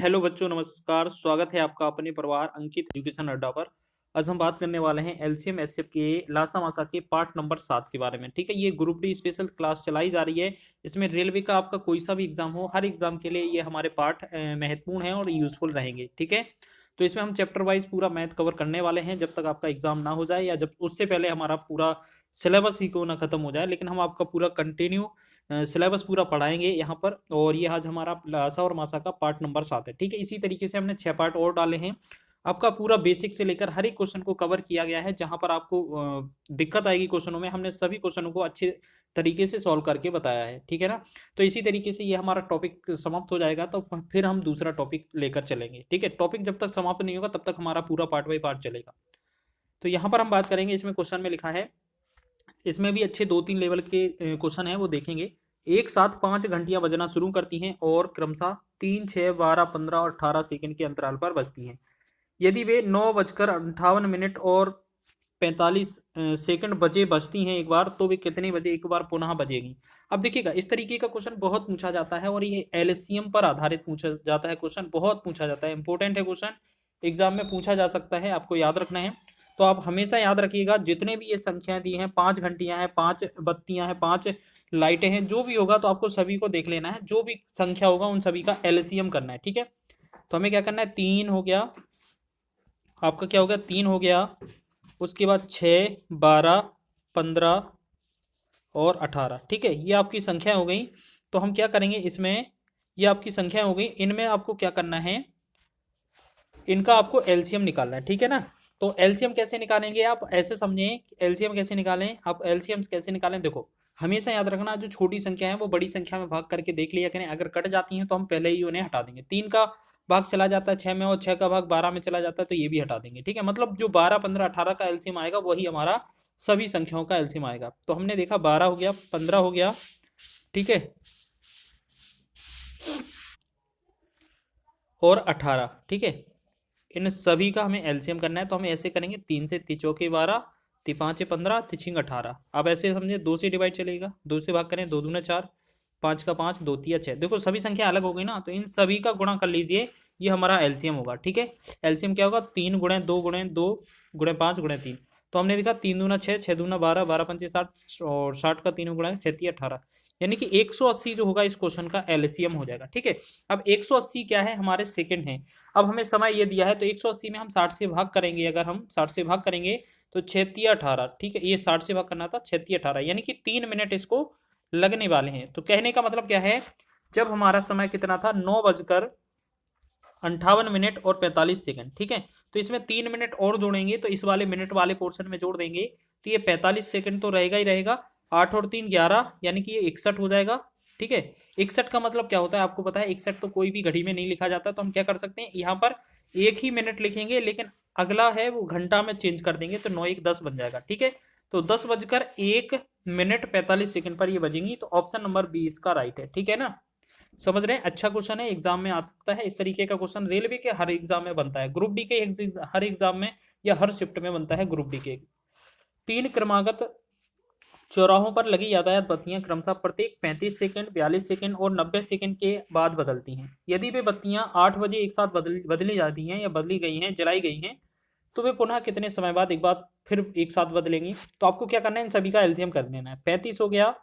Hello बच्चों, नमस्कार। स्वागत है आपका अपने परिवार अंकित एजुकेशन अड्डा पर। आज हम बात करने वाले हैं एलसीएम एसएफ के लासा मासा के पार्ट नंबर 7 के बारे में। ठीक है, ये ग्रुप डी स्पेशल क्लास चलाई जा रही है। इसमें रेलवे का आपका कोई सा भी एग्जाम हो, हर एग्जाम के लिए ये हमारे पार्ट महत्वपूर्ण हैं और यूजफुल रहेंगे। ठीक है, तो इसमें हम चैप्टर वाइज पूरा मैथ कवर करने वाले हैं जब तक आपका एग्जाम ना हो जाए, या जब उससे पहले हमारा पूरा सिलेबस ही क्यों ना खत्म हो जाए, लेकिन हम आपका पूरा कंटिन्यू सिलेबस पूरा पढ़ाएंगे यहाँ पर। और ये आज हमारा लासा और मासा का पार्ट नंबर 7 है। ठीक है, इसी तरीके से हमने 6 पार्ट और डाले हैं। आपका पूरा बेसिक से लेकर हर एक क्वेश्चन को कवर किया गया है। जहां पर आपको दिक्कत आएगी क्वेश्चनों में, हमने सभी क्वेश्चनों को अच्छे तरीके से सॉल्व करके बताया है। ठीक है ना। तो इसी तरीके से ये हमारा टॉपिक समाप्त हो जाएगा, तो फिर हम दूसरा टॉपिक लेकर चलेंगे। ठीक है, टॉपिक जब तक समाप्त नहीं होगा तब तक हमारा पूरा पार्ट बाई पार्ट चलेगा। तो यहाँ पर हम बात करेंगे, इसमें क्वेश्चन में लिखा है, इसमें भी अच्छे 2-3 लेवल के क्वेश्चन है वो देखेंगे। एक साथ 5 घंटियां बजना शुरू करती हैं और क्रमशः 3, 6, 12, 15 और 18 सेकंड के अंतराल पर बजती हैं। यदि वे 9:58 और 45 सेकंड बजे बजती हैं एक बार, तो वे कितने बजे एक बार पुनः बजेगी। अब देखिएगा, इस तरीके का क्वेश्चन बहुत पूछा जाता है और ये एलसीएम पर आधारित पूछा जाता है। क्वेश्चन बहुत पूछा जाता है, इंपॉर्टेंट है क्वेश्चन, एग्जाम में पूछा जा सकता है, आपको याद रखना है। तो आप हमेशा याद रखिएगा, जितने भी ये संख्याएं दी हैं, 5 घंटियां हैं, 5 बत्तियां हैं, 5 लाइटें हैं, जो भी होगा तो आपको सभी को देख लेना है। जो भी संख्या होगा उन सभी का एलसीएम करना है। ठीक है, तो हमें क्या करना है, 3 हो गया आपका, क्या हो गया, 3 हो गया। उसके बाद 6, 12, 15 और 18। ठीक है, ये आपकी संख्या हो गई। तो हम क्या करेंगे इसमें, ये आपकी संख्या हो गई, इनमें आपको क्या करना है, इनका आपको एलसीएम निकालना है। ठीक है ना। तो एलसीएम कैसे निकालेंगे, आप ऐसे समझें, एलसीएम कैसे निकालें, आप एलसीएम कैसे निकालें। देखो, हमेशा याद रखना, जो छोटी संख्या है वो बड़ी संख्या में भाग करके देख लिया करें। अगर कट जाती हैं तो हम पहले ही उन्हें हटा देंगे। 3 का भाग चला जाता है 6 में और 6 का भाग 12 में चला जाता है, तो ये भी हटा देंगे। ठीक है, मतलब जो 12, 15, 18 का एलसीएम आएगा वही हमारा सभी संख्याओं का एलसीएम आएगा। तो हमने देखा 12 हो गया, 15 हो गया, ठीक है, और 18। ठीक है, इन सभी का हमें एलसीएम करना है। तो हम ऐसे करेंगे, 3 से 3 चौके 12, 3 5 15, 3 6 18। अब ऐसे समझे, 2 से डिवाइड चलेगा, 2 से भाग करें, 2 दूना 4, 5 का 5, 2 तिया 6। देखो सभी संख्या अलग हो गई ना, तो इन सभी का गुणा कर लीजिए, ये हमारा एलसीएम होगा। ठीक है, एलसीएम क्या होगा, 3 गुणे 2 गुणे 2 गुणे 5 गुणे 3। तो हमने देखा 3 दूना 6, 6 दूना 12, 12 पंचे 60 और 60 का 3 गुणा 6 तिया 18, यानी कि 180 जो होगा इस क्वेश्चन का एलसीएम हो जाएगा। ठीक है, अब 180 क्या है, हमारे सेकंड है। अब हमें समय ये दिया है, तो 180 में हम 60 से भाग करेंगे। अगर हम 60 से भाग करेंगे तो 6 18। ठीक है, ये 60 से भाग करना था, 6 18, यानी कि 3 मिनट इसको लगने वाले हैं। तो कहने का मतलब क्या है, जब हमारा समय कितना था, 9:58 और 45 सेकंड। ठीक है, तो इसमें 3 मिनट और जोड़ेंगे, तो इस वाले मिनट वाले पोर्शन में जोड़ देंगे, तो ये 45 सेकंड तो रहेगा ही रहेगा। 8 और 3 11, यानी कि ये 61 हो जाएगा। ठीक है, 61 का मतलब क्या होता है आपको पता है, 61 तो कोई भी घड़ी में नहीं लिखा जाता। तो हम क्या कर सकते हैं, यहाँ पर एक ही मिनट लिखेंगे, लेकिन अगला है वो घंटा में चेंज कर देंगे, तो 9 1 10 बन जाएगा। ठीक है, तो 10:01 45 सेकंड पर ये बजेंगी। तो ऑप्शन नंबर बी इसका राइट है। ठीक है ना, समझ रहे हैं। अच्छा क्वेश्चन है, एग्जाम में आ सकता है। इस तरीके का क्वेश्चन रेलवे के हर एग्जाम में बनता है, ग्रुप डी के हर एग्जाम में या हर शिफ्ट में बनता है ग्रुप डी के। 3 क्रमागत चौराहों पर लगी यातायात बत्तियां क्रमशः प्रत्येक 35 सेकंड, 42 सेकंड और 90 सेकंड के बाद बदलती हैं। यदि वे बत्तियां 8 बजे एक साथ बदली जाती हैं या बदली गई हैं, जलाई गई हैं, तो वे पुनः कितने समय बाद एक बार फिर एक साथ बदलेंगी। तो आपको क्या करना है, इन सभी का एलसीएम कर देना है। 35 हो गया,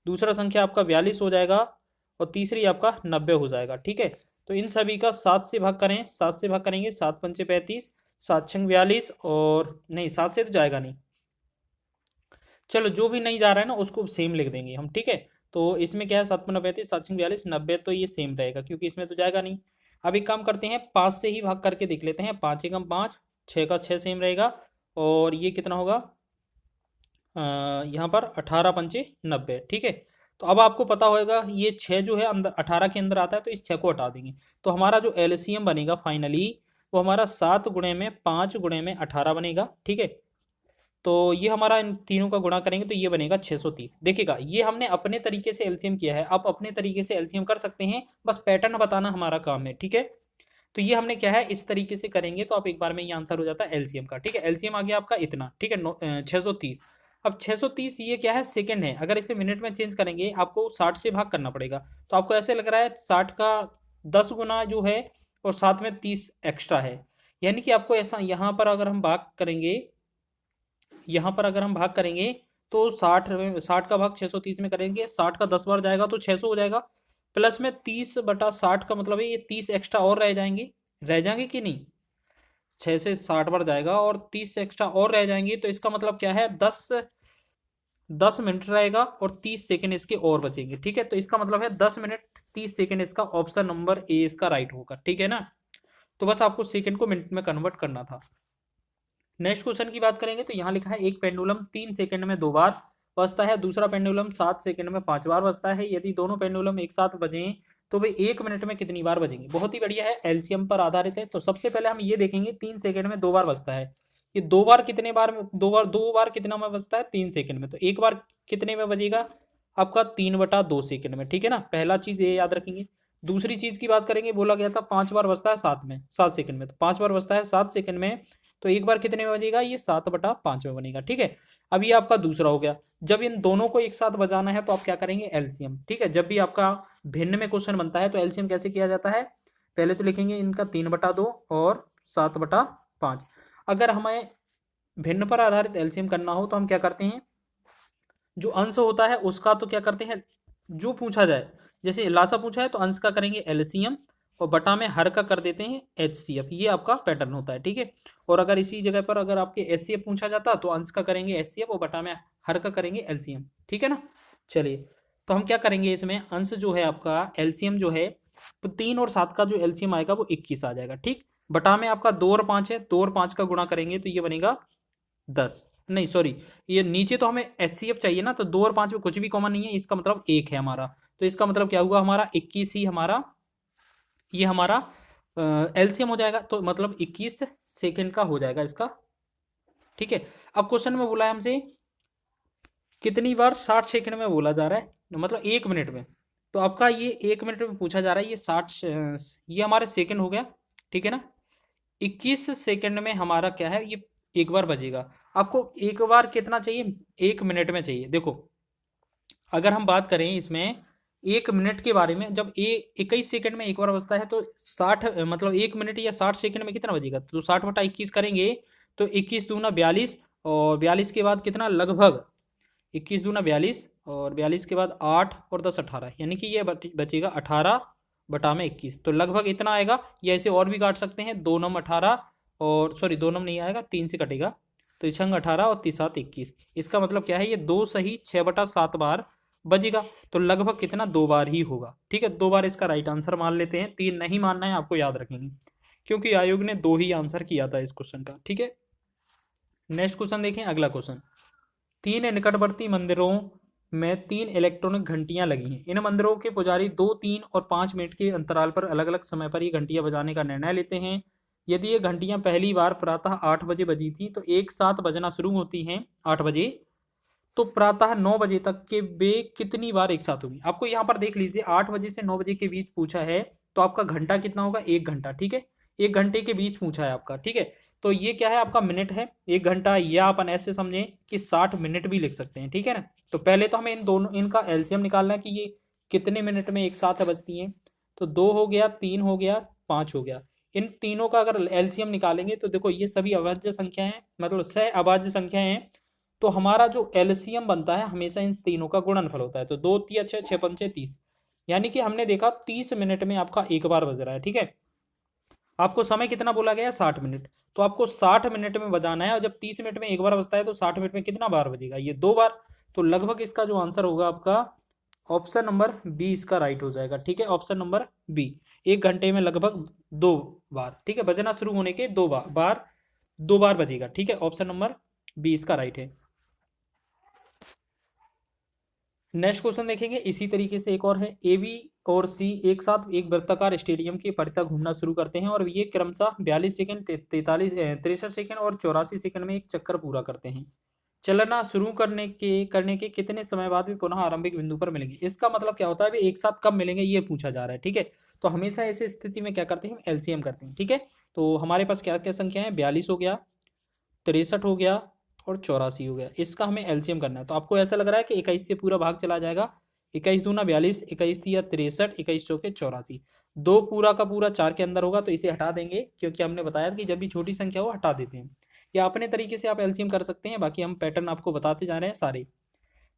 दूसरा संख्या आपका 42 हो जाएगा, और तीसरी आपका 90 हो जाएगा। ठीक है, तो इन सभी का 7 से भाग करें, 7 से भाग करेंगे, 7 पंचे 35, 7 छंग 42, और नहीं 7 से तो जाएगा नहीं, चलो जो भी नहीं जा रहा है ना उसको सेम लिख देंगे हम। ठीक है, तो इसमें क्या है, 7 पंजा 35, 7 छंग 42, 90, तो ये सेम रहेगा क्योंकि इसमें तो जाएगा नहीं। अब एक काम करते हैं, 5 से ही भाग करके देख लेते हैं। 5 एकम 5, 6 का 6 सेम रहेगा, और ये कितना होगा, यहाँ पर 18 पंचे 90। ठीक है, तो अब आपको पता होगा ये 6 जो है अंदर 18 के अंदर आता है, तो इस 6 को हटा देंगे। तो हमारा जो एलसीएम बनेगा फाइनली, वो हमारा 7 गुणे में 5 गुणे में 18 बनेगा। ठीक है, तो ये हमारा इन तीनों का गुणा करेंगे तो ये बनेगा 630। देखिएगा, ये हमने अपने तरीके से एलसीएम किया है, आप अपने तरीके से एलसीएम कर सकते हैं, बस पैटर्न बताना हमारा काम है। ठीक है, तो ये हमने क्या है, इस तरीके से करेंगे तो आप एक बार में ये आंसर हो जाता है एलसीएम का। ठीक है, एलसीएम आ गया आपका इतना। ठीक है, 630। अब 630 ये क्या है, सेकंड है। अगर इसे मिनट में चेंज करेंगे आपको 60 से भाग करना पड़ेगा। तो आपको ऐसे लग रहा है 60 का 10 गुना जो है और साथ में 30 एक्स्ट्रा है। यानी कि आपको ऐसा यहाँ पर अगर हम भाग करेंगे, यहाँ पर अगर हम भाग करेंगे तो 60 का भाग 630 में करेंगे, 60 का 10 बार जाएगा तो 600 हो जाएगा, प्लस में 30/60 का मतलब है ये 30 एक्स्ट्रा और रह जाएंगे कि नहीं, 6 से 60 बार जाएगा और 30 एक्स्ट्रा और रह जाएंगे, तो इसका मतलब क्या है, 10 मिनट रहेगा और 30 सेकेंड इसके और बचेंगे। ठीक है, तो इसका मतलब है 10 मिनट 30 सेकेंड, इसका ऑप्शन नंबर ए इसका राइट होगा। ठीक है ना, तो बस आपको सेकेंड को मिनट में कन्वर्ट करना था। नेक्स्ट क्वेश्चन की बात करेंगे तो यहाँ लिखा है एक पेंडुलम 3 सेकंड में 2 बार बजता है, दूसरा पेंडुलम 7 सेकंड में 5 बार बजता है। यदि दोनों पेंडुलम एक साथ बजें तो वे 1 मिनट में कितनी बार बजेंगे। बहुत ही बढ़िया है, एलसीएम पर आधारित है। तो सबसे पहले हम ये देखेंगे 3 सेकंड में 2 बार बजता है, ये 2 बार कितने बार में, 2 बार कितना में बजता है, 3 सेकंड में, तो एक बार कितने में बजेगा आपका 3/2 सेकंड में। ठीक है ना, पहला चीज ये याद रखेंगे। दूसरी चीज की बात करेंगे, बोला गया था 5 बार बजता है 7 सेकंड में, तो 5 बार बजता है 7 सेकंड में, तो एक बार कितने में बजेगा, ये 7/5 में बनेगा। ठीक है, अब ये आपका दूसरा हो गया। जब इन दोनों को एक साथ बजाना है तो आप क्या करेंगे, एलसीएम। ठीक है, जब भी आपका भिन्न में क्वेश्चन बनता है तो एलसीएम कैसे किया जाता है, पहले तो लिखेंगे इनका 3/2 और 7/5। अगर हमें भिन्न पर आधारित एलसीएम करना हो तो हम क्या करते हैं, जो अंश होता है उसका तो क्या करते हैं, जो पूछा जाए, जैसे लासा पूछा है तो अंश का करेंगे एलसीएम और बटा में हर का कर देते हैं एचसीएफ, ये आपका पैटर्न होता है। ठीक है, और अगर इसी जगह पर अगर आपके एचसीएफ पूछा जाता तो अंश का करेंगे एचसीएफ और बटा में हर का करेंगे एलसीएम। ठीक है ना, चलिए तो हम क्या करेंगे, इसमें अंश जो है आपका एलसीएम जो है, तो 3 और 7 का जो एलसीएम आएगा वो 21 आ जाएगा। ठीक, बटा में आपका 2 और 5 है, 2 और 5 का गुणा करेंगे तो ये बनेगा 10, नहीं सॉरी, ये नीचे तो हमें एचसीएफ चाहिए ना, तो 2 और 5 में कुछ भी कॉमन नहीं है, इसका मतलब 1 है हमारा, तो इसका मतलब क्या हुआ, हमारा 21 ही हमारा, ये हमारा एलसीएम हो जाएगा, तो मतलब 21 सेकंड का हो जाएगा इसका। ठीक है, अब क्वेश्चन में बोला है हमसे कितनी बार 60 सेकंड में बोला जा रहा है, मतलब 1 मिनट में, तो आपका ये 1 मिनट में पूछा जा रहा है, ये 60, ये हमारे सेकंड हो गया। ठीक है ना, 21 सेकंड में हमारा क्या है, ये एक बार बजेगा। आपको एक बार कितना चाहिए, 1 मिनट में चाहिए। देखो अगर हम बात करें इसमें 1 मिनट के बारे में, जब 21 सेकंड में एक बार बजता है तो 60 मतलब 1 मिनट या 60 सेकंड में कितना बजेगा, तो 60/21 करेंगे तो 21 दूना 42, और 42 के बाद कितना, लगभग 21 दूना 42, और 42 के बाद 8 और 10 18, यानी कि ये बचेगा 18/21, तो लगभग इतना आएगा। या इसे और भी काट सकते हैं, 2 नम 18, और सॉरी 2 नम नहीं आएगा, 3 से कटेगा, तो छंग 18 और 3 21, इसका मतलब क्या है, ये 2 सही 6/7 बार बजेगा, तो लगभग कितना, 2 बार ही होगा। ठीक है, 2 बार इसका राइट आंसर मान लेते हैं, 3 नहीं मानना है, आपको याद रखेंगे, क्योंकि आयोग ने 2 ही आंसर किया था इस क्वेश्चन का। ठीक है, नेक्स्ट क्वेश्चन देखें, अगला क्वेश्चन, 3 निकटवर्ती मंदिरों में 3 इलेक्ट्रॉनिक घंटियां लगी हैं। इन मंदिरों के पुजारी 2, 3 और 5 मिनट के अंतराल पर अलग अलग समय पर ये घंटियां बजाने का निर्णय लेते हैं। यदि ये घंटियां पहली बार प्रातः 8 बजे बजी थी तो एक साथ बजना शुरू होती हैं 8 बजे, तो प्रातः 9 बजे तक के वे कितनी बार एक साथ होगी। आपको यहाँ पर देख लीजिए, 8 बजे से 9 बजे के बीच पूछा है, तो आपका घंटा कितना होगा, 1 घंटा। ठीक है, 1 घंटे के बीच पूछा है आपका। ठीक है, तो ये क्या है, आपका मिनट है 1 घंटा, या अपन ऐसे समझें कि 60 मिनट भी लिख सकते हैं। ठीक है ना, तो पहले तो हमें इन दोनों इनका एलसीएम निकालना है कि ये कितने मिनट में एक साथ बजती हैं, तो 2 हो गया, 3 हो गया, 5 हो गया। इन तीनों का अगर एलसीएम निकालेंगे तो देखो ये सभी अभाज्य संख्या हैं, मतलब सह अभाज्य संख्या हैं, तो हमारा जो एलसीएम बनता है हमेशा इन तीनों का गुणनफल होता है, तो 2 3 6 6 पंचे 30, यानी कि हमने देखा 30 मिनट में आपका एक बार बज रहा है। ठीक है, आपको समय कितना बोला गया, 60 मिनट, तो आपको 60 मिनट में बजाना है, और जब 30 मिनट में एक बार बजता है तो 60 मिनट में कितना बार बजेगा, ये 2 बार, तो लगभग इसका जो आंसर होगा आपका ऑप्शन नंबर बी इसका राइट हो जाएगा। ठीक है, ऑप्शन नंबर बी, 1 घंटे में लगभग 2 बार। ठीक है, बजना शुरू होने के 2 बार बजेगा। ठीक है, ऑप्शन नंबर बी इसका राइट है। नेक्स्ट क्वेश्चन देखेंगे, इसी तरीके से एक और है, ए बी और सी एक साथ एक वृत्ताकार स्टेडियम के परितः घूमना शुरू करते हैं और ये क्रमशः 42 सेकंड 63 सेकंड और 84 सेकंड में एक चक्कर पूरा करते हैं। चलना शुरू करने के कितने समय बाद भी पुनः आरंभिक बिंदु पर मिलेंगे। इसका मतलब क्या होता है, वे एक साथ कब मिलेंगे ये पूछा जा रहा है। ठीक है, तो हमेशा ऐसी स्थिति में क्या करते हैं, हम एलसीएम करते हैं। ठीक है, तो हमारे पास क्या क्या संख्या है, 42 हो गया, 63 हो गया और 84 हो गया, इसका हमें एलसीएम करना है। तो आपको ऐसा लग रहा है कि 21 से पूरा भाग चला जाएगा, 21 दूना 42, 21 तिया 63, 21 चौके 84। दो पूरा का पूरा 4 के अंदर होगा तो इसे हटा देंगे, क्योंकि हमने बताया कि जब भी छोटी संख्या हो हटा देते हैं। या अपने तरीके से आप एलसीएम कर सकते हैं, बाकी हम पैटर्न आपको बताते जा रहे हैं सारे।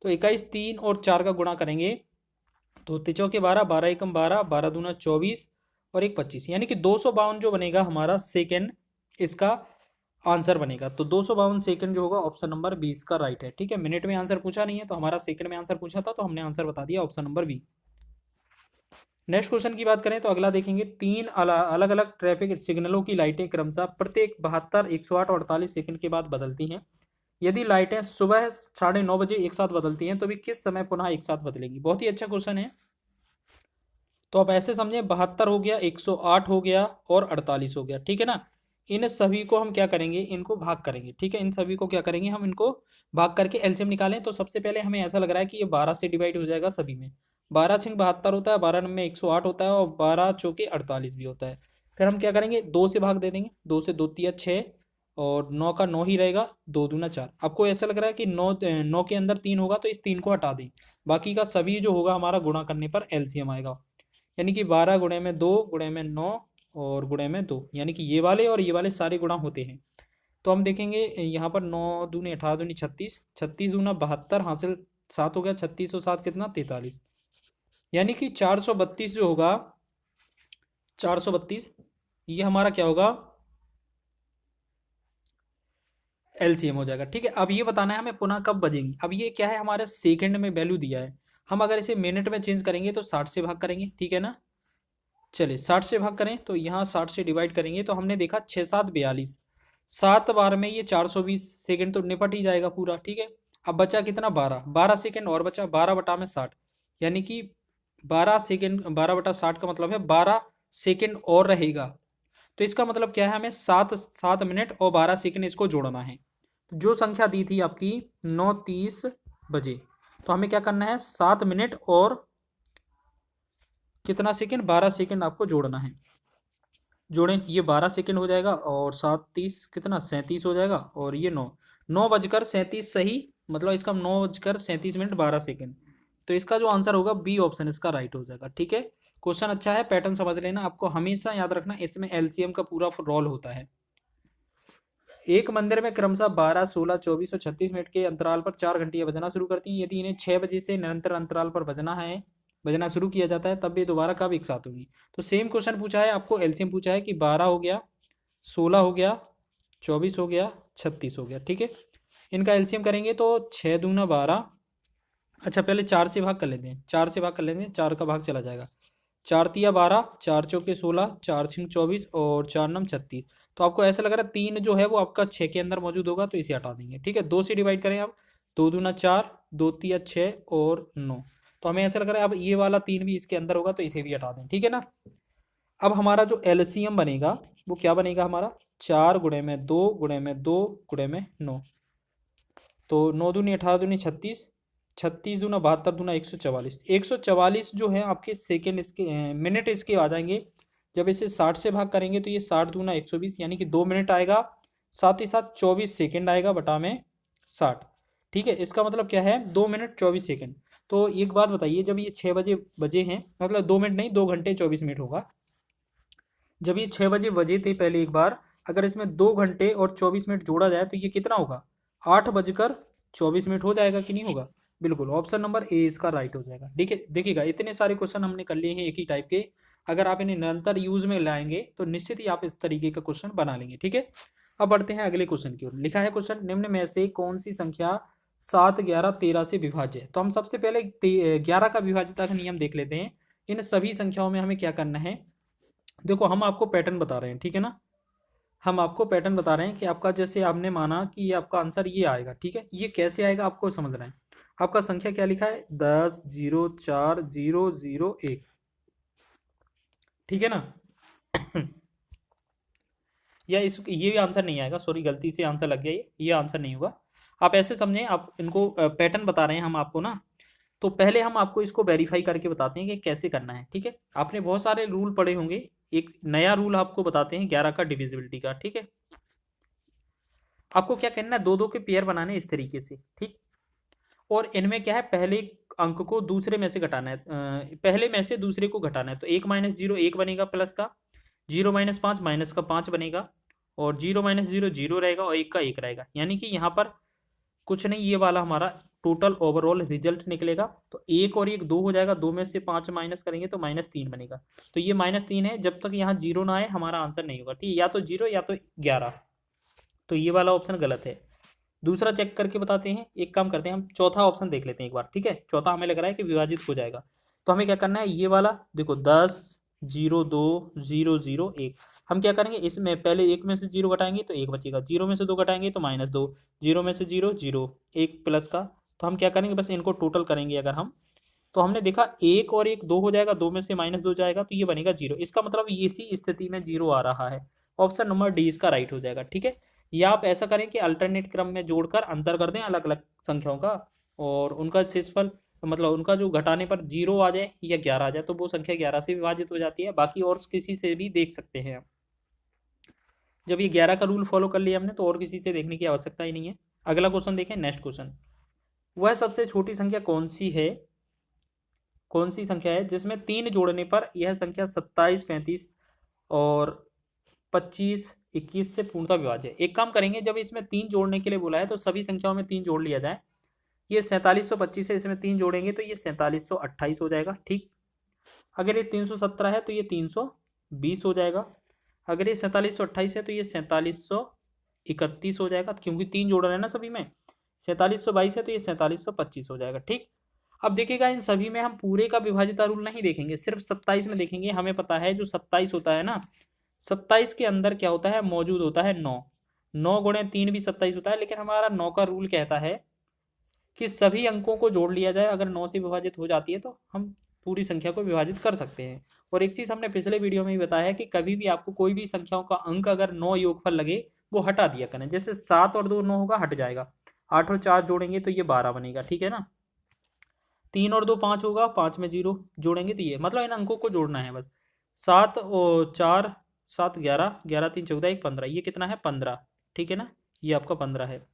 तो 21 3 और 4 का गुणा करेंगे तो 3 के 12, 12 एकम 12, 12 दूना 24 और 1 25, यानी कि 252 जो बनेगा हमारा सेकेंड इसका आंसर बनेगा। तो 252 सेकंड जो होगा ऑप्शन नंबर 20 का राइट है। ठीक है, मिनट में आंसर पूछा नहीं है, तो हमारा सेकंड में आंसर पूछा था, तो हमने आंसर बता दिया option number B. Next question की बात करें तो अगला देखेंगे, तीन अलग अलग ट्रैफिक सिग्नलों की लाइटें क्रमशः प्रत्येक 72, 108 और 48 सेकंड के बाद बदलती हैं। यदि लाइटें सुबह 9:30 बजे एक साथ बदलती हैं तो भी किस समय पुनः एक साथ बदलेंगी। बहुत ही अच्छा क्वेश्चन है। तो आप ऐसे समझें, 72 हो गया, 108 हो गया और 48 हो गया। ठीक है ना, इन सभी को हम क्या करेंगे, इनको भाग करेंगे। ठीक है, इन सभी को क्या करेंगे, हम इनको भाग करके एलसीएम निकालें। तो सबसे पहले हमें ऐसा लग रहा है कि ये 12 से डिवाइड हो जाएगा सभी में। 12 छिंग 72 होता है, 12 में 108 होता है और 12 चौके 48 भी होता है। फिर हम क्या करेंगे, 2 से भाग दे देंगे, 2 से 2 तिया 6 और 9 का 9 ही रहेगा, 2 दूना 4। आपको ऐसा लग रहा है कि 9 के अंदर 3 होगा तो इस 3 को हटा दें, बाकी का सभी जो होगा हमारा गुणा करने पर एलसीएम आएगा। यानी कि 12 गुणे में 2 गुणे में 9 और गुणे में 2, यानी कि ये वाले और ये वाले सारे गुणा होते हैं। तो हम देखेंगे यहाँ पर 9 दूनी 18 दूनी 36, 36 दूना 72, हासिल 7 हो गया, 36 और 7 कितना 43, यानी कि 432 जो होगा, 432 ये हमारा क्या होगा, एलसीएम हो जाएगा। ठीक है, अब ये बताना है हमें पुनः कब बजेंगी। अब ये क्या है, हमारे सेकंड में वैल्यू दिया है, हम अगर इसे मिनट में चेंज करेंगे तो 60 से भाग करेंगे। ठीक है ना, चलिए 60 से भाग करें तो यहाँ 60 से डिवाइड करेंगे तो हमने देखा 6 7 42, 7 बार में ये 420 सेकंड तो निपट ही जाएगा पूरा। ठीक है, अब बचा कितना, 12, 12 सेकंड और बचा, 12 बटा में 60, यानी कि 12 सेकंड, 12 बटा 60 का मतलब है 12 सेकंड और रहेगा। तो इसका मतलब क्या है, हमें 7 मिनट और 12 सेकंड इसको जोड़ना है। जो संख्या दी थी आपकी 9:30 बजे, तो हमें क्या करना है, 7 मिनट और कितना सेकंड, 12 सेकंड आपको जोड़ना है। जोड़ें, ये 12 सेकंड हो जाएगा और 7:30 कितना 37 हो जाएगा, और ये 9:37 सही, मतलब इसका 9:37 12 सेकंड। तो इसका जो आंसर होगा बी ऑप्शन इसका राइट हो जाएगा। ठीक है, क्वेश्चन अच्छा है, पैटर्न समझ लेना। आपको हमेशा याद रखना इसमें एलसीएम का पूरा रोल होता है। एक मंदिर में क्रमशः 12, 16, 24 और 36 मिनट के अंतराल पर 4 घंटियां बजना शुरू करती हैं। यदि इन्हें 6 बजे से निरंतर अंतराल पर बजना शुरू किया जाता है तब ये दोबारा कब एक साथ होंगी। तो सेम क्वेश्चन पूछा है आपको, एलसीएम पूछा है कि 12 हो गया, 16 हो गया, 24 हो गया, 36 हो गया। ठीक है, इनका एलसीएम करेंगे तो 6 दूना 12, अच्छा पहले 4 से भाग कर लेते हैं, 4 से भाग कर लेते हैं, 4 का भाग चला जाएगा, 4 तिया 12, 4 चौके 16, 4 छिंग 24 और 4 नम 36। तो आपको ऐसा लग रहा है 3 जो है वो आपका 6 के अंदर मौजूद होगा, तो इसे हटा देंगे। ठीक है, 2 से डिवाइड करें आप, 2 दूना 4, 2 तिया 6 और 9, तो हमें ऐसा लग रहा है अब ये वाला 3 भी इसके अंदर होगा, तो इसे भी हटा दें। ठीक है ना, अब हमारा जो एलसीएम बनेगा वो क्या बनेगा हमारा, 4 गुणे में 2 गुणे में 2 गुणे में 9, तो 9 दूनी 18 दूनी 36, 36 दूना 72 दूना 144, 144 जो है आपके सेकेंड इसके मिनट इसके आ जाएंगे। जब इसे 60 से भाग करेंगे तो ये 60 दूना 120, यानी कि 2 मिनट आएगा, साथ ही साथ 24 सेकेंड आएगा बटा में 60। ठीक है, इसका मतलब क्या है, 2 मिनट 24 सेकेंड। तो एक बात बताइए, जब ये 6 बजे बजे हैं, मतलब 2 मिनट नहीं, 2 घंटे 24 मिनट होगा। जब ये 6 बजे बजे थे पहले एक बार, अगर इसमें 2 घंटे और 24 मिनट जोड़ा जाए तो ये कितना होगा, 8 बजकर 24 मिनट हो जाएगा कि नहीं होगा। बिल्कुल, ऑप्शन नंबर ए इसका राइट हो जाएगा। ठीक है, देखिएगा इतने सारे क्वेश्चन हमने कर लिए हैं एक ही टाइप के, अगर आप इन्हें निरंतर यूज में लाएंगे तो निश्चित ही आप इस तरीके का क्वेश्चन बना लेंगे। ठीक है, अब बढ़ते हैं अगले क्वेश्चन की ओर। लिखा है क्वेश्चन, निम्न में से कौन सी संख्या 7, 11, 13 से विभाज्य है। तो हम सबसे पहले 11 का विभाज्यता का नियम देख लेते हैं। इन सभी संख्याओं में हमें क्या करना है, देखो हम आपको पैटर्न बता रहे हैं। ठीक है ना, हम आपको पैटर्न बता रहे हैं कि आपका, जैसे आपने माना कि ये आपका आंसर ये आएगा। ठीक है, ये कैसे आएगा आपको समझना है। आपका संख्या क्या लिखा है, 10 0 4 0 0 1। ठीक है ना या इस ये भी आंसर नहीं आएगा, सॉरी गलती से आंसर लग गया, ये आंसर नहीं होगा। आप ऐसे समझें, आप इनको पैटर्न बता रहे हैं हम आपको ना, तो पहले हम आपको इसको वेरीफाई करके बताते हैं कि कैसे करना है। ठीक है, आपने बहुत सारे रूल पढ़े होंगे, एक नया रूल आपको बताते हैं 11 का डिविजिबिलिटी का। ठीक है, आपको क्या करना है, 2 2 के पेयर बनाने इस तरीके से। ठीक, और इनमें क्या है, पहले अंक को दूसरे में से घटाना है, पहले में से दूसरे को घटाना है। तो 1 - 0 1 बनेगा प्लस का, 0 - 5 माइनस का 5 बनेगा, और 0 - 0 0 रहेगा और 1 का 1 रहेगा। यानी कि यहाँ पर कुछ नहीं, ये वाला हमारा टोटल ओवरऑल रिजल्ट निकलेगा। तो 1 और 1 2 हो जाएगा, 2 में से 5 माइनस करेंगे तो -3 बनेगा। तो ये -3 है, जब तक यहाँ 0 ना आए हमारा आंसर नहीं होगा। ठीक है, या तो 0 या तो 11। तो ये वाला ऑप्शन गलत है। दूसरा चेक करके बताते हैं, एक काम करते हैं, हम चौथा ऑप्शन देख लेते हैं एक बार। ठीक है, चौथा हमें लग रहा है कि विभाजित हो जाएगा। तो हमें क्या करना है, ये वाला देखो 10 0 2 0 0 1, हम क्या करेंगे, इसमें पहले 1 में से 0 घटाएंगे तो 1 बचेगा, 0 में से 2 घटाएंगे तो -2, 0 में से 0 0, 1 प्लस का। तो हम क्या करेंगे, बस इनको टोटल करेंगे अगर हम, तो हमने देखा 1 और 1 2 हो जाएगा, 2 में से -2 जाएगा तो ये बनेगा 0। इसका मतलब इसी स्थिति में 0 आ रहा है। ऑप्शन नंबर डी इसका राइट हो जाएगा। ठीक है, या आप ऐसा करें कि अल्टरनेट क्रम में जोड़कर अंतर कर दें अलग अलग संख्याओं का, और उनका शेषफल मतलब उनका जो घटाने पर 0 आ जाए या 11 आ जाए तो वो संख्या 11 से विभाजित हो जाती है। बाकी और किसी से भी देख सकते हैं। जब ये 11 का रूल फॉलो कर लिया हमने तो और किसी से देखने की आवश्यकता ही नहीं है। अगला क्वेश्चन देखें, नेक्स्ट क्वेश्चन। वह सबसे छोटी संख्या कौन सी है, कौन सी संख्या है जिसमें 3 जोड़ने पर यह संख्या 27 35 और 25 21 से पूर्णतः विभाज्य है। एक काम करेंगे, जब इसमें 3 जोड़ने के लिए बोला है तो सभी संख्याओं में 3 जोड़ लिया जाए। ये 4725 है, इसमें 3 जोड़ेंगे तो ये 4728 हो जाएगा। ठीक, अगर ये 317 है तो ये 320 हो जाएगा। अगर ये 4728 है तो ये 4731 हो जाएगा, क्योंकि 3 जोड़ रहे हैं ना सभी में। 4722 है तो ये 4725 हो जाएगा। ठीक, अब देखिएगा इन सभी में हम पूरे का विभाजिता रूल नहीं देखेंगे, सिर्फ 27 में देखेंगे। हमें पता है जो 27 होता है ना, 27 के अंदर क्या होता है, मौजूद होता है 9। 9 गुणे 3 भी 27 होता है, लेकिन हमारा 9 का रूल कहता है कि सभी अंकों को जोड़ लिया जाए। अगर 9 से विभाजित हो जाती है तो हम पूरी संख्या को विभाजित कर सकते हैं। और एक चीज़ हमने पिछले वीडियो में ही बताया है कि कभी भी आपको कोई भी संख्याओं का अंक अगर 9 योगफल लगे वो हटा दिया करें। जैसे 7 और 2 9 होगा, हट जाएगा। 8 और 4 जोड़ेंगे तो ये 12 बनेगा। ठीक है ना, 3 और 2 5 होगा, 5 में 0 जोड़ेंगे तो ये, मतलब इन अंकों को जोड़ना है बस। 7 और 4 7 11, 11 3 14 1 15, ये कितना है 15। ठीक है ना, ये आपका 15 है।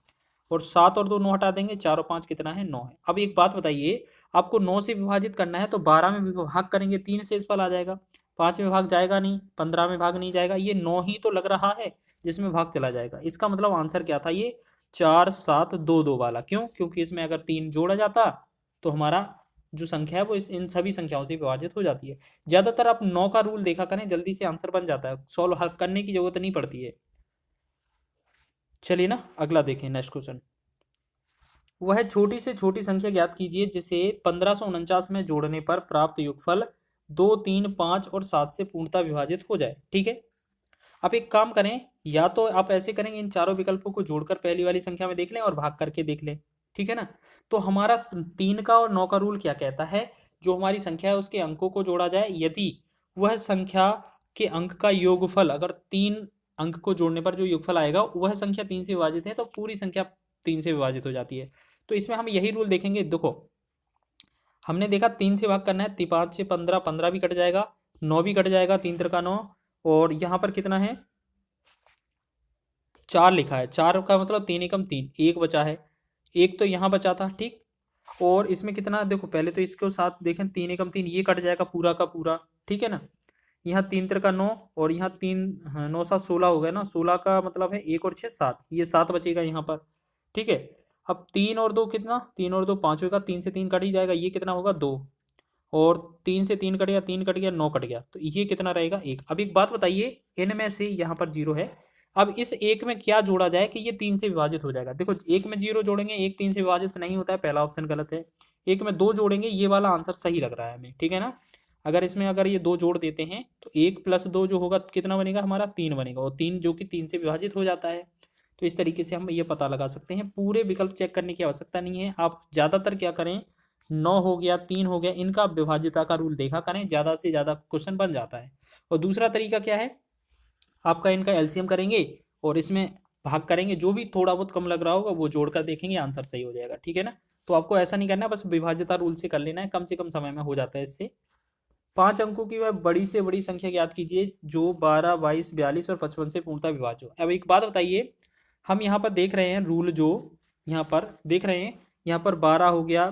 और 7 और 2 9 हटा देंगे, 4 और 5 कितना है 9 है। अब एक बात बताइए, आपको 9 से विभाजित करना है तो 12 में भाग करेंगे, 3 से शेषफल आ जाएगा। 5 में भाग जाएगा नहीं, 15 में भाग नहीं जाएगा, ये 9 ही तो लग रहा है जिसमें भाग चला जाएगा। इसका मतलब आंसर क्या था, ये 4 7 2 2 वाला। क्यों, क्योंकि इसमें अगर 3 जोड़ा जाता तो हमारा जो संख्या है वो इन सभी संख्याओं से विभाजित हो जाती है। ज्यादातर आप 9 का रूल देखा करें, जल्दी से आंसर बन जाता है, सॉल्व हल करने की जरूरत नहीं पड़ती है। चलिए ना, अगला देखें, नेक्स्ट क्वेश्चन। वह छोटी से छोटी संख्या ज्ञात कीजिए जिसे 1549 में जोड़ने पर प्राप्त योगफल 2 3 5 और 7 से पूर्णतः विभाजित हो जाए। ठीक है, आप एक काम करें, या तो आप ऐसे करेंगे, इन चारों विकल्पों को जोड़कर पहली वाली संख्या में देख लें और भाग करके देख लें। ठीक है ना, तो हमारा 3 का और 9 का रूल क्या कहता है, जो हमारी संख्या है उसके अंकों को जोड़ा जाए। यदि वह संख्या के अंक का योगफल, अगर 3 अंक को जोड़ने पर जो योगफल आएगा वह संख्या 3 से विभाजित है तो पूरी संख्या 3 से विभाजित हो जाती है। तो इसमें हम यही रूल देखेंगे। देखो, हमने देखा 3 से भाग करना है, 5 से 15, 15 भी कट जाएगा, 9 भी कट जाएगा, 3 त्रिका 9, और यहाँ पर कितना है 4 लिखा है। 4 का मतलब 3 एकम 3, 1 बचा है, 1 तो यहाँ बचा था। ठीक, और इसमें कितना, देखो पहले तो इसके साथ देखें, 3 एकम 3, ये कट जाएगा पूरा का पूरा। ठीक है ना, यहाँ 3 त्रिका 9, और यहाँ 3 9 7 16 हो गया ना, 16 का मतलब है 1 और 6 7, ये 7 बचेगा यहाँ पर। ठीक है, अब 3 और 2 कितना, 3 और 2 5 होगा, 3 से 3 कट ही जाएगा, ये कितना होगा 2, और 3 से 3 कट गया, 3 कट गया, 9 कट गया, तो ये कितना रहेगा 1। अब एक बात बताइए, इनमें से यहाँ पर 0 है, अब इस 1 में क्या जोड़ा जाए कि ये 3 से विभाजित हो जाएगा। देखो 1 में 0 जोड़ेंगे, 1 3 से विभाजित नहीं होता है, पहला ऑप्शन गलत है। 1 में 2 जोड़ेंगे, ये वाला आंसर सही लग रहा है हमें। ठीक है ना, अगर इसमें अगर ये 2 जोड़ देते हैं तो 1 + 2 जो होगा कितना बनेगा हमारा 3 बनेगा, और 3 जो कि 3 से विभाजित हो जाता है। तो इस तरीके से हम ये पता लगा सकते हैं। पूरे विकल्प चेक करने की आवश्यकता नहीं है, आप ज़्यादातर क्या करें, 9 हो गया, 3 हो गया, इनका विभाजिता का रूल देखा करें, ज़्यादा से ज़्यादा क्वेश्चन बन जाता है। और दूसरा तरीका क्या है, आपका इनका एलसीएम करेंगे और इसमें भाग करेंगे, जो भी थोड़ा बहुत कम लग रहा होगा वो जोड़कर देखेंगे, आंसर सही हो जाएगा। ठीक है ना, तो आपको ऐसा नहीं करना, बस विभाज्यता रूल से कर लेना है, कम से कम समय में हो जाता है इससे। 5 अंकों की वह बड़ी से बड़ी संख्या ज्ञात कीजिए जो 12 22 42 और 55 से पूर्णतः विभाज्य हो। अब एक बात बताइए, हम यहाँ पर देख रहे हैं रूल, जो यहाँ पर देख रहे हैं, यहाँ पर 12 हो गया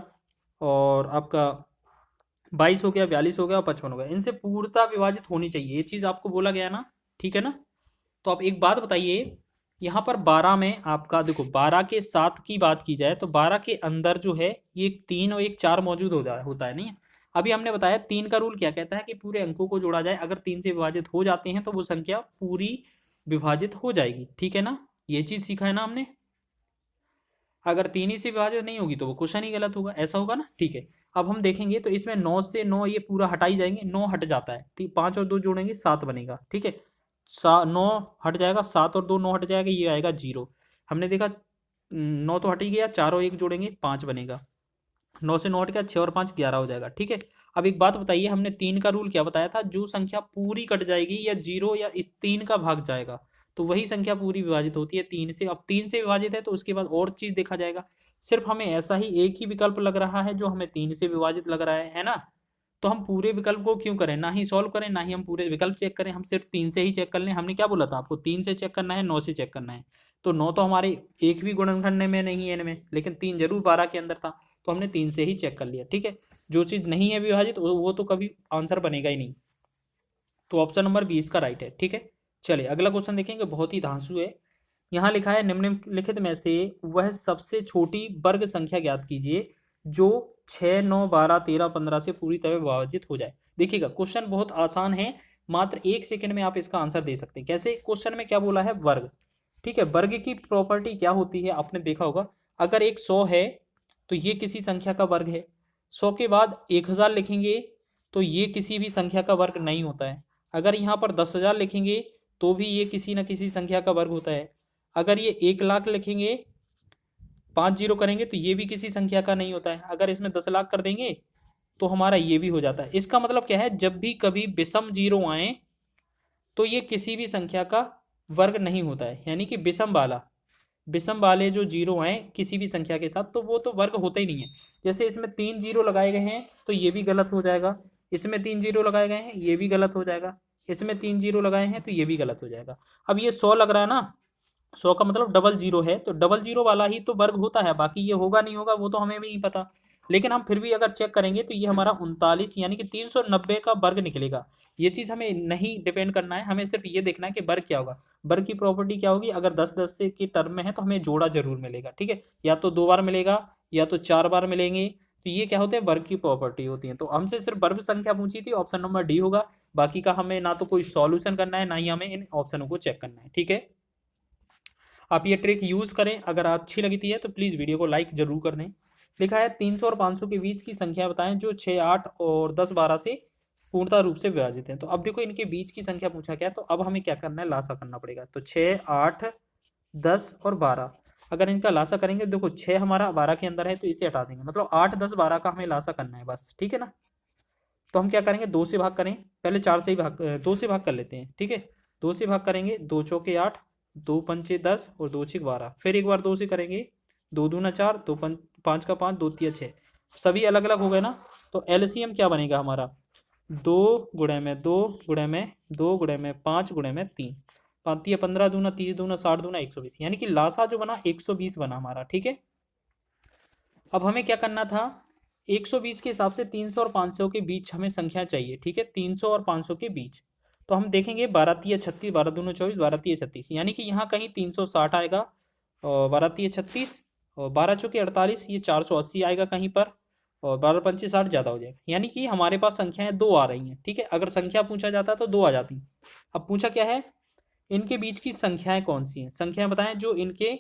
और आपका 22 हो गया, 42 हो गया और 55 हो गया। इनसे पूर्णतः विभाजित होनी चाहिए, ये चीज़ आपको बोला गया ना, ठीक है ना। तो आप एक बात बताइए, यहाँ पर 12 में आपका देखो 12 के 7 की बात की जाए तो 12 के अंदर जो है ये एक 3 और एक 4 मौजूद होता है नहीं। अभी हमने बताया 3 का रूल क्या कहता है कि पूरे अंकों को जोड़ा जाए, अगर 3 से विभाजित हो जाते हैं तो वो संख्या पूरी विभाजित हो जाएगी, ठीक है ना। ये चीज़ सीखा है ना हमने। अगर 3 ही से विभाजित नहीं होगी तो वो क्वेश्चन ही गलत होगा, ऐसा होगा ना, ठीक है। अब हम देखेंगे तो इसमें 9 से 9 ये पूरा हटाई जाएंगे, 9 हट जाता है, 5 और 2 जोड़ेंगे 7 बनेगा, ठीक है। 9 हट जाएगा, 7 और 2 9 हट जाएगा, ये आएगा 0। हमने देखा 9 तो हट ही गया, 4 और 1 जोड़ेंगे 5 बनेगा, 9 से 9 हट गया, 6 और 5 11 हो जाएगा, ठीक है। अब एक बात बताइए, हमने 3 का रूल क्या बताया था, जो संख्या पूरी कट जाएगी या 0 या इस 3 का भाग जाएगा तो वही संख्या पूरी विभाजित होती है 3 से। अब 3 से विभाजित है तो उसके बाद और चीज देखा जाएगा। सिर्फ हमें ऐसा ही एक ही विकल्प लग रहा है जो हमें 3 से विभाजित लग रहा है ना। तो हम पूरे विकल्प को क्यों करें, ना ही सॉल्व करें ना ही हम पूरे विकल्प चेक करें, हम सिर्फ 3 से ही चेक कर लें। हमने क्या बोला था आपको, 3 से चेक करना है, 9 से चेक करना है। तो 9 तो हमारे एक भी गुणनखंड में नहीं है इनमें, लेकिन 3 जरूर 12 के अंदर था, तो हमने 3 से ही चेक कर लिया, ठीक है। जो चीज़ नहीं है विभाजित वो तो कभी आंसर बनेगा ही नहीं। तो ऑप्शन नंबर 20 का राइट है, ठीक है। चलिए अगला क्वेश्चन देखेंगे, बहुत ही धांसू है। यहाँ लिखा है निम्नलिखित में से वह सबसे छोटी वर्ग संख्या ज्ञात कीजिए जो 6 9 12 13 15 से पूरी तरह विभाजित हो जाए। देखिएगा क्वेश्चन बहुत आसान है, मात्र 1 सेकंड में आप इसका आंसर दे सकते हैं। कैसे, क्वेश्चन में क्या बोला है, वर्ग, ठीक है। वर्ग की प्रॉपर्टी क्या होती है आपने देखा होगा, अगर एक 100 है तो ये किसी संख्या का वर्ग है, 100 के बाद 1000 लिखेंगे तो ये किसी भी संख्या का वर्ग नहीं होता है। अगर यहाँ पर 10,000 लिखेंगे तो भी ये किसी न किसी संख्या का वर्ग होता है। अगर ये 1 लाख लिखेंगे 5 जीरो करेंगे तो ये भी किसी संख्या का नहीं होता है। अगर इसमें 10 लाख कर देंगे तो हमारा ये भी हो जाता है। इसका मतलब क्या है, जब भी कभी विषम जीरो आए तो ये किसी भी संख्या का वर्ग नहीं होता है, यानी कि विषम वाले जो जीरो आए किसी भी संख्या के साथ तो वो तो वर्ग होता ही नहीं है। जैसे इसमें 3 जीरो लगाए गए हैं तो ये भी गलत हो जाएगा, इसमें 3 जीरो लगाए गए हैं ये भी गलत हो जाएगा, इसमें 3 जीरो लगाए हैं तो ये भी गलत हो जाएगा। अब ये 100 लग रहा है ना, 100 का मतलब डबल जीरो है, तो डबल जीरो वाला ही तो वर्ग होता है, बाकी ये होगा नहीं होगा वो तो हमें भी नहीं पता। लेकिन हम फिर भी अगर चेक करेंगे तो ये हमारा 39 यानी कि 390 का वर्ग निकलेगा। ये चीज़ हमें नहीं डिपेंड करना है, हमें सिर्फ ये देखना है कि वर्ग क्या होगा। वर्ग की प्रॉपर्टी क्या होगी, अगर 10-10 से की टर्म में है तो हमें जोड़ा जरूर मिलेगा, ठीक है। या तो 2 बार मिलेगा या तो 4 बार मिलेंगे, तो ये क्या होते हैं, वर्ग की प्रॉपर्टी होती है। तो हमसे सिर्फ वर्ग संख्या पूछी थी, ऑप्शन नंबर डी होगा। बाकी का हमें ना तो कोई सॉल्यूशन करना है ना ही हमें इन ऑप्शनों को चेक करना है, ठीक है। आप ये ट्रिक यूज़ करें, अगर अच्छी लगती है तो प्लीज़ वीडियो को लाइक जरूर कर दें। लिखा है 300 और 500 के बीच की संख्या बताएं जो 6 8 और 10 12 से पूर्णतः रूप से विभाजित हैं। तो अब देखो इनके बीच की संख्या पूछा गया, तो अब हमें क्या करना है, लासा करना पड़ेगा। तो 6 8 10 और 12, अगर इनका लासा करेंगे, देखो 6 हमारा 12 के अंदर है तो इसे हटा देंगे, मतलब 8 10 12 का हमें लासा करना है बस, ठीक है ना। तो हम क्या करेंगे, 2 से भाग करें, पहले 4 से ही भाग 2 से भाग कर लेते हैं, ठीक है। 2 से भाग करेंगे, 2 चौके 8, 2 पंचे 10 और 2 छीक 12, फिर एक बार 2 से करेंगे, 2 दूना 4, 2 5 का 5, 2 तिया 6, सभी अलग अलग हो गए ना। तो एलसीएम क्या बनेगा हमारा, 2 गुणे में 2 गुणे में 2 गुणे में 5 गुणे में 3, 5 तिया 15, दूना 30 दूना 60 दूना 120, यानी कि लासा जो बना 120 बना हमारा, ठीक है। अब हमें क्या करना था, 120 के हिसाब से 300 और 500 के बीच हमें संख्या चाहिए, ठीक है। 300 और 500 के बीच तो हम देखेंगे 12 तिया 36, 12 दूनो 24, 12 तिया 36, यानी कि यहाँ कहीं 360 आएगा, और 12 तिया 36 और 12 चौके 48, ये 480 आएगा कहीं पर, और 12 पंचे 60 ज़्यादा हो जाएगा, यानी कि हमारे पास संख्याएं 2 आ रही हैं, ठीक है। अगर संख्या पूछा जाता तो 2 आ जाती। अब पूछा क्या है, इनके बीच की संख्याएं कौन सी हैं, संख्याएं बताएं जो इनके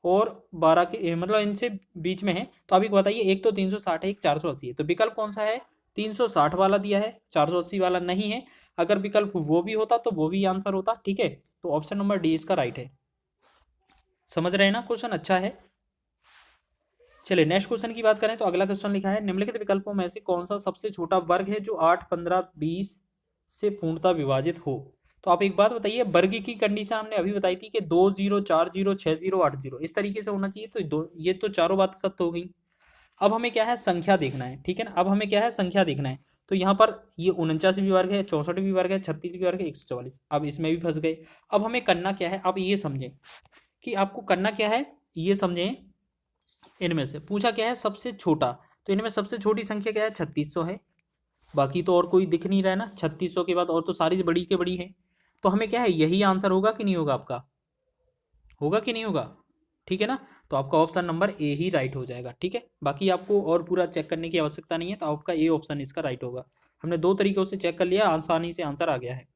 और 12 के मतलब इनसे बीच में है। तो अभी बताइए, एक तो 360 है, एक 480 है, तो विकल्प कौन सा है, 360 वाला दिया है, 480 वाला नहीं है। अगर विकल्प वो भी होता तो वो भी आंसर होता, ठीक है। तो ऑप्शन नंबर डी इसका राइट है। समझ रहे हैं ना, क्वेश्चन अच्छा है। चलिए नेक्स्ट क्वेश्चन की बात करें तो अगला क्वेश्चन लिखा है, निम्नलिखित विकल्पों में से कौन सा सबसे छोटा वर्ग है जो 8 15 20 से पूर्णतः विभाजित हो। तो आप एक बात बताइए, वर्ग की कंडीशन हमने अभी बताई थी कि 2 0 4 0 6 0 8 0 इस तरीके से होना चाहिए, तो ये तो चारों बात सत्य हो गई। अब हमें क्या है, संख्या देखना है, ठीक है ना। अब हमें क्या है, संख्या देखना है। तो यहाँ पर ये 49 भी वर्ग है, 64 भी वर्ग है, 36 भी वर्ग है, 144, अब इसमें भी फंस गए। अब हमें करना क्या है, आप ये समझें कि आपको करना क्या है, ये समझें। इनमें से पूछा क्या है सबसे छोटा, तो इनमें सबसे छोटी संख्या क्या है, 3600 है। बाकी तो और कोई दिख नहीं रहा है ना, 3600 के बाद और तो सारी बड़ी के बड़ी है। तो हमें क्या है, यही आंसर होगा कि नहीं होगा आपका, होगा कि नहीं होगा, ठीक है ना। तो आपका option number A he right हो जाएगा, ठीक है। बाकी आपको और पूरा चेक करने की आवश्यकता नहीं है, तो आपका ए ऑप्शन इसका राइट होगा। हमने दो तरीकों से चेक कर लिया, आसानी से आंसर आ गया है।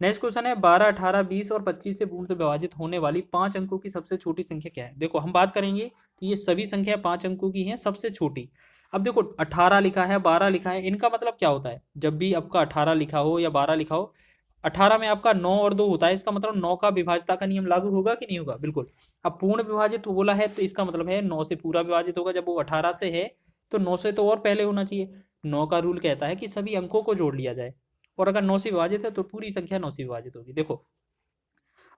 नेक्स्ट क्वेश्चन है 12, 18, 20 और 25 से पूर्णतः विभाजित होने वाली 5 अंकों की सबसे छोटी संख्या क्या है। देखो हम बात करेंगे तो ये सभी संख्या 5 अंकों की हैं, सबसे छोटी। अब देखो 18 लिखा है, 12 लिखा है, इनका मतलब क्या होता है, जब भी आपका 18 लिखा हो या 12 लिखा हो, 18 में आपका 9 और 2 होता है, इसका मतलब 9 का विभाज्यता का नियम लागू होगा कि नहीं होगा, बिल्कुल। अब पूर्ण विभाजित बोला है तो इसका मतलब है 9 से पूरा विभाजित होगा, जब वो 18 से है तो 9 से तो और पहले होना चाहिए। 9 का रूल कहता है कि सभी अंकों को जोड़ लिया जाए, और अगर 9 से विभाजित है तो पूरी संख्या 9 से विभाजित होगी। देखो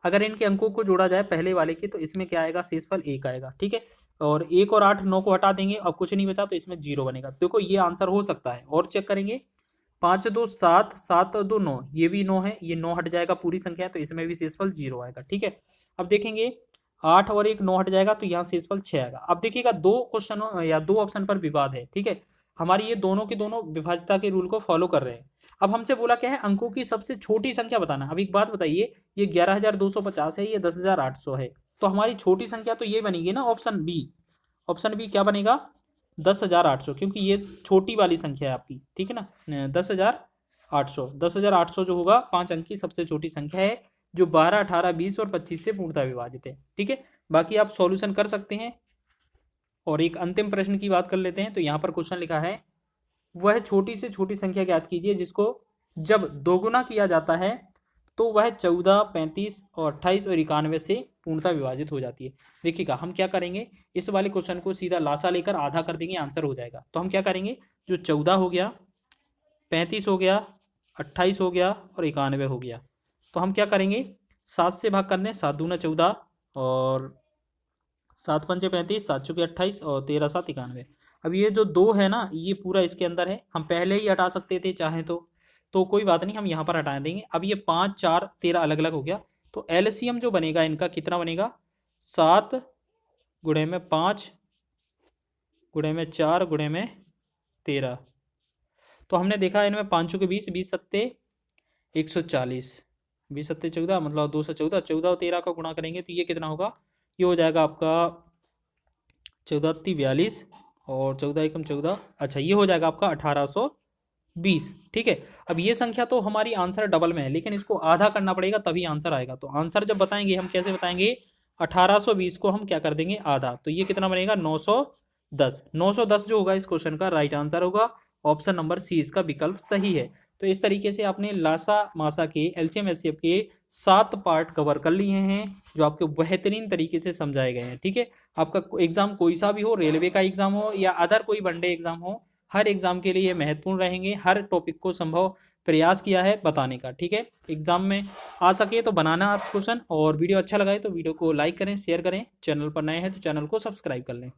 अगर इनके अंकों को जोड़ा जाए पहले वाले के, तो इसमें क्या आएगा, शेषफल 1 आएगा, ठीक है। और 1 और 8 9 को हटा देंगे, अब कुछ नहीं बचा तो इसमें 0 बनेगा। देखो ये आंसर हो सकता है, और चेक करेंगे 5 2 7, 7 और 2 9, ये भी 9 है, ये 9 हट जाएगा पूरी संख्या है, तो इसमें भी शेषफल 0 आएगा, ठीक है। अब देखेंगे 8 और 1 9 हट जाएगा, तो यहाँ शेषफल 6 आएगा। अब देखिएगा दो क्वेश्चनों या दो ऑप्शन पर विवाद है, ठीक है। हमारी ये दोनों के दोनों विभाज्यता के रूल को फॉलो कर रहे हैं। अब हमसे बोला क्या है, अंकों की सबसे छोटी संख्या बताना। अब एक बात बताइए, ये 11250 है, ये 10800 है, तो हमारी छोटी संख्या तो ये बनेगी ना, ऑप्शन बी। ऑप्शन बी क्या बनेगा, 10800, क्योंकि ये छोटी वाली संख्या है आपकी, ठीक है ना। 10800 जो होगा 5 अंक की सबसे छोटी संख्या है, जो 12, 18, 20 और 25 से पूर्णतः विभाजित है, ठीक है। बाकी आप सॉल्यूशन कर सकते हैं। और एक अंतिम प्रश्न की बात कर लेते हैं। तो यहाँ पर क्वेश्चन लिखा है, वह छोटी से छोटी संख्या ज्ञात कीजिए जिसको जब दोगुना किया जाता है तो वह 14, 35 और 28 और 91 से पूर्णतः विभाजित हो जाती है। देखिएगा हम क्या करेंगे, इस वाले क्वेश्चन को सीधा लासा लेकर आधा कर देंगे, आंसर हो जाएगा। तो हम क्या करेंगे, जो 14 हो गया, 35 हो गया, 28 हो गया और 91 हो गया, तो हम क्या करेंगे, 7 से भाग कर दें, 7 दूना 14 और 7 पंचे 35, 7 चौके 28 और 13 7 91। अब ये जो 2 है ना, ये पूरा इसके अंदर है, हम पहले ही हटा सकते थे चाहें तो कोई बात नहीं, हम यहाँ पर हटा देंगे। अब ये 5 4 13 अलग अलग हो गया, तो एलसीएम जो बनेगा इनका कितना बनेगा, 7 गुणे में 5 गुणे में 4 गुणे में 13। तो हमने देखा इनमें 5 के 20, 20 सत्ते 140, 20 सत्ते 14, मतलब 214, 14 और 13 का गुणा करेंगे तो ये कितना होगा, ये हो जाएगा आपका 14 42 और 14 एकम 14, अच्छा ये हो जाएगा आपका 1820, ठीक है। अब ये संख्या तो हमारी आंसर डबल में है, लेकिन इसको आधा करना पड़ेगा तभी आंसर आएगा। तो आंसर जब बताएंगे हम कैसे बताएंगे, 1820 को हम क्या कर देंगे, आधा, तो ये कितना बनेगा 910। 910 जो होगा इस क्वेश्चन का राइट आंसर होगा। ऑप्शन नंबर सी इसका विकल्प सही है। तो इस तरीके से आपने लासा मासा के एलसीएम एचसीएफ के 7 पार्ट कवर कर लिए हैं, जो आपके बेहतरीन तरीके से समझाए गए हैं, ठीक है। आपका एग्जाम कोई सा भी हो, रेलवे का एग्जाम हो या अदर कोई वनडे एग्जाम हो, हर एग्जाम के लिए महत्वपूर्ण रहेंगे। हर टॉपिक को संभव प्रयास किया है बताने का, ठीक है। एग्जाम में आ सके तो बनाना आप क्वेश्चन, और वीडियो अच्छा लगा है तो वीडियो को लाइक करें, शेयर करें, चैनल पर नए हैं तो चैनल को सब्सक्राइब कर लें।